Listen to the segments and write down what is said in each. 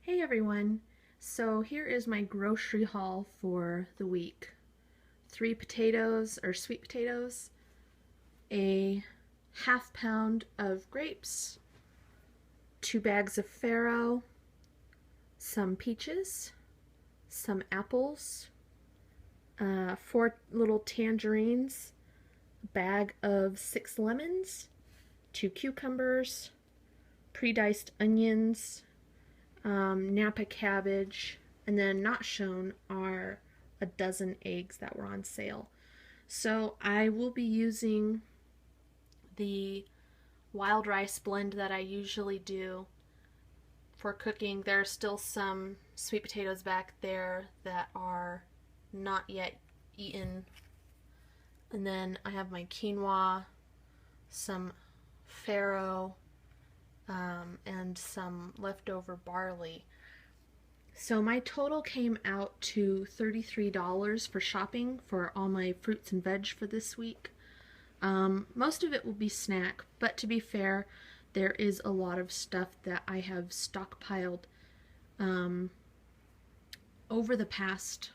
Hey everyone, so here is my grocery haul for the week. 3 potatoes or sweet potatoes, a ½ pound of grapes, 2 bags of farro, some peaches, some apples, 4 little tangerines, a bag of 6 lemons, 2 cucumbers, pre-diced onions, Napa cabbage, and then not shown are a dozen eggs that were on sale. So I will be using the wild rice blend that I usually do for cooking. There are still some sweet potatoes back there that are not yet eaten. And then I have my quinoa, some farro, and some leftover barley. So my total came out to $33 for shopping for all my fruits and veg for this week. Most of it will be snack, but to be fair, there is a lot of stuff that I have stockpiled over the past,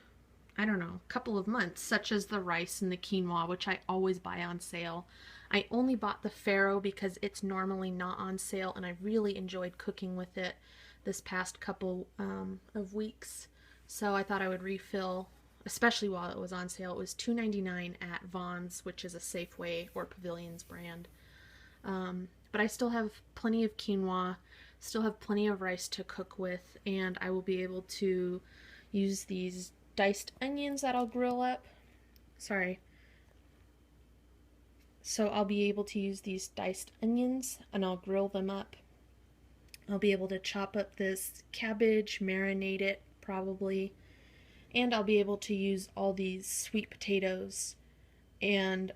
I don't know, couple of months, such as the rice and the quinoa, which I always buy on sale. I only bought the farro because it's normally not on sale, and I really enjoyed cooking with it this past couple of weeks. So I thought I would refill, especially while it was on sale. It was $2.99 at Vaughn's, which is a Safeway or Pavilions brand. But I still have plenty of quinoa, still have plenty of rice to cook with, and I will be able to use these diced onions that I'll grill up. So I'll be able to use these diced onions and I'll grill them up. I'll be able to chop up this cabbage, marinate it probably, and I'll be able to use all these sweet potatoes, and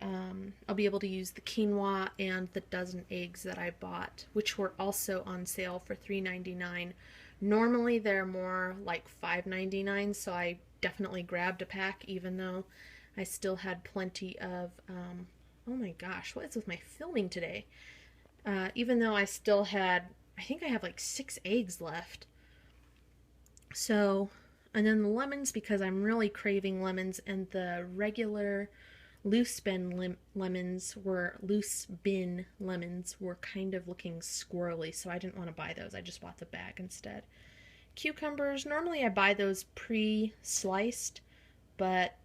I'll be able to use the quinoa and the dozen eggs that I bought, which were also on sale for $3.99. Normally they're more like $5.99, so I definitely grabbed a pack, even though I still had plenty of oh my gosh, what is with my filming today? Even though I still had, I think I have like 6 eggs left. So, and then the lemons, because I'm really craving lemons, and the regular loose bin lemons were kind of looking squirrely, so I didn't want to buy those. I just bought the bag instead. Cucumbers, normally I buy those pre-sliced, but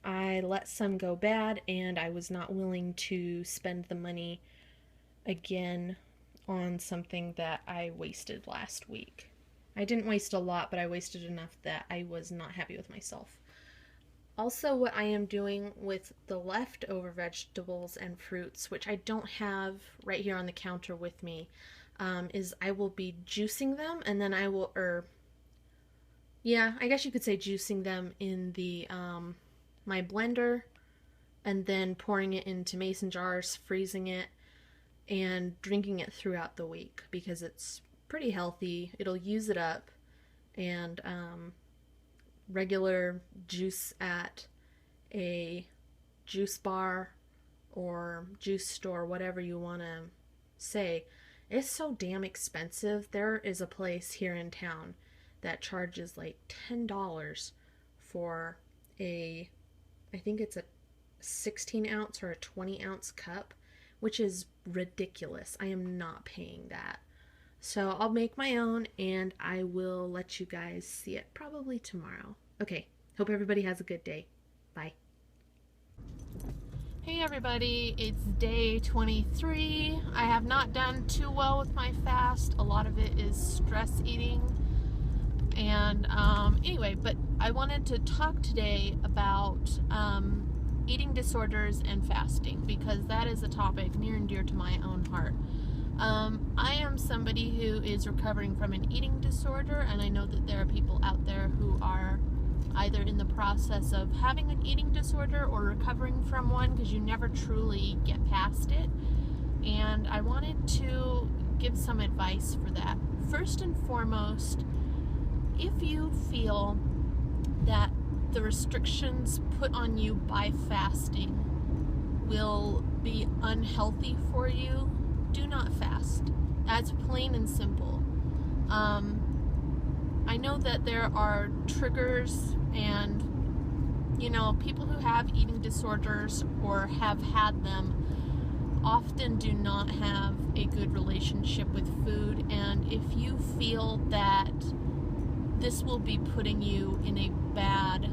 I let some go bad, and I was not willing to spend the money again on something that I wasted last week. I didn't waste a lot, but I wasted enough that I was not happy with myself. Also, what I am doing with the leftover vegetables and fruits, which I don't have right here on the counter with me, is I will be juicing them, and then I will, I guess you could say juicing them in the my blender, and then pouring it into mason jars, freezing it, and drinking it throughout the week because it's pretty healthy. It'll use it up, and regular juice at a juice bar or juice store, whatever you want to say, is so damn expensive. There is a place here in town that charges like $10 for I think it's a 16 ounce or a 20 ounce cup, which is ridiculous. I am not paying that. So I'll make my own, and I will let you guys see it probably tomorrow. Okay, hope everybody has a good day. Bye. Hey everybody, it's day 23. I have not done too well with my fast. A lot of it is stress eating. And anyway, but I wanted to talk today about eating disorders and fasting, because that is a topic near and dear to my own heart. I am somebody who is recovering from an eating disorder, and I know that there are people out there who are either in the process of having an eating disorder or recovering from one, because you never truly get past it. And I wanted to give some advice for that. First and foremost, if you feel that the restrictions put on you by fasting will be unhealthy for you, do not fast. That's plain and simple. I know that there are triggers, and people who have eating disorders or have had them often do not have a good relationship with food. And if you feel that this will be putting you in a bad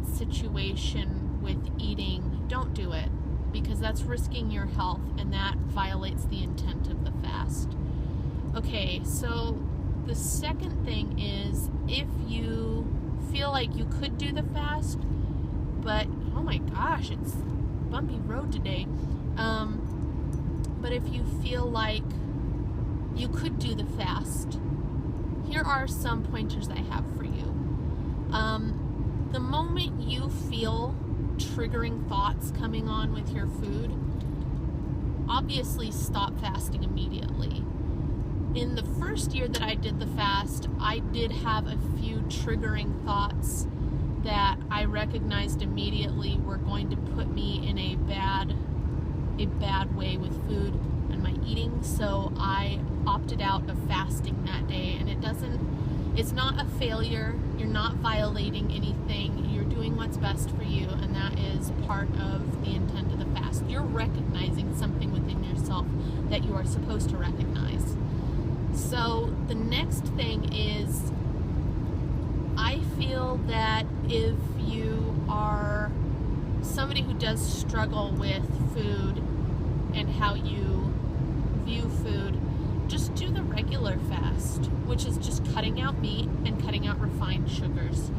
situation with eating, don't do it, because that's risking your health and that violates the intent of the fast. Okay, so the second thing is, if you feel like you could do the fast, but oh my gosh, it's bumpy road today. But if you feel like you could do the fast, here are some pointers I have for you. The moment you feel triggering thoughts coming on with your food, obviously stop fasting immediately. In the first year that I did the fast, I did have a few triggering thoughts that I recognized immediately were going to put me in a bad way with food and my eating, so I opted out of fasting that day. And it's not a failure. You're not violating anything. You're doing what's best for you, and that is part of the intent of the fast. You're recognizing something within yourself that you are supposed to recognize. So the next thing is, I feel that if you are somebody who does struggle with food and how you view food, just do the regular fast, which is just cutting out meat and cutting out refined sugars.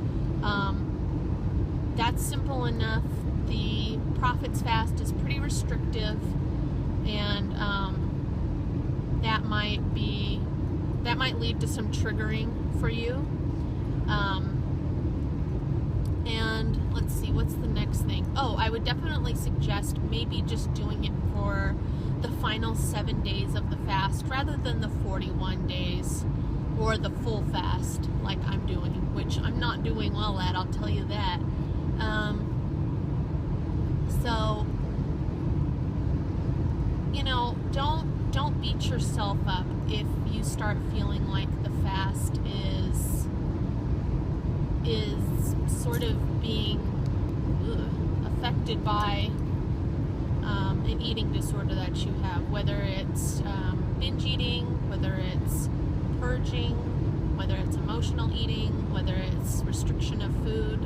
That's simple enough. The Prophet's fast is pretty restrictive, and that might lead to some triggering for you. And let's see, what's the next thing? Oh, I would definitely suggest maybe just doing it for the final 7 days of the fast rather than the 41 days or the full fast like I'm doing, which I'm not doing well at, I'll tell you that. So, don't beat yourself up if you start feeling like the fast is sort of being affected by an eating disorder that you have, whether it's binge eating, whether it's purging, whether it's emotional eating, whether it's restriction of food,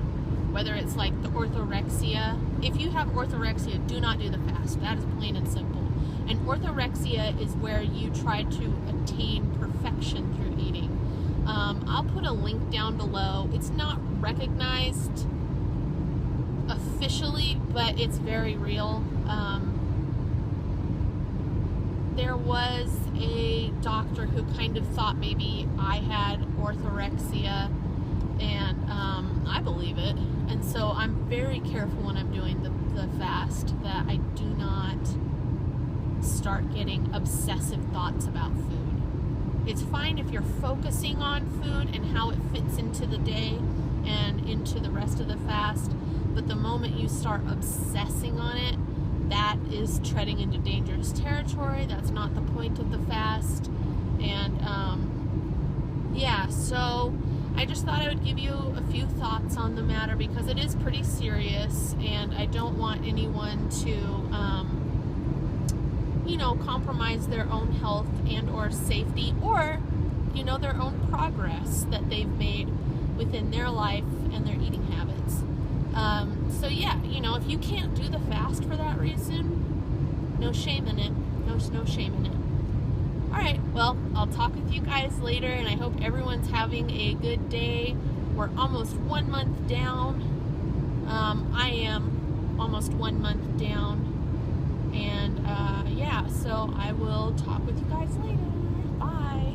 whether it's like the orthorexia. If you have orthorexia, do not do the fast. That is plain and simple. And orthorexia is where you try to attain perfection through eating. I'll put a link down below. It's not recognized officially, but it's very real. There was a doctor who kind of thought maybe I had orthorexia, and I believe it. And so I'm very careful when I'm doing the fast that I do not start getting obsessive thoughts about food. It's fine if you're focusing on food and how it fits into the day and into the rest of the fast, but the moment you start obsessing on it, that is treading into dangerous territory. That's not the point of the fast. And so I just thought I would give you a few thoughts on the matter, because it is pretty serious, and I don't want anyone to compromise their own health and or safety, or their own progress that they've made within their life and their eating habits. So yeah, if you can't do the fast for that reason, no shame in it. No shame in it. Alright, well, I'll talk with you guys later, and I hope everyone's having a good day. We're almost 1 month down. I am almost 1 month down. And so I will talk with you guys later. Bye.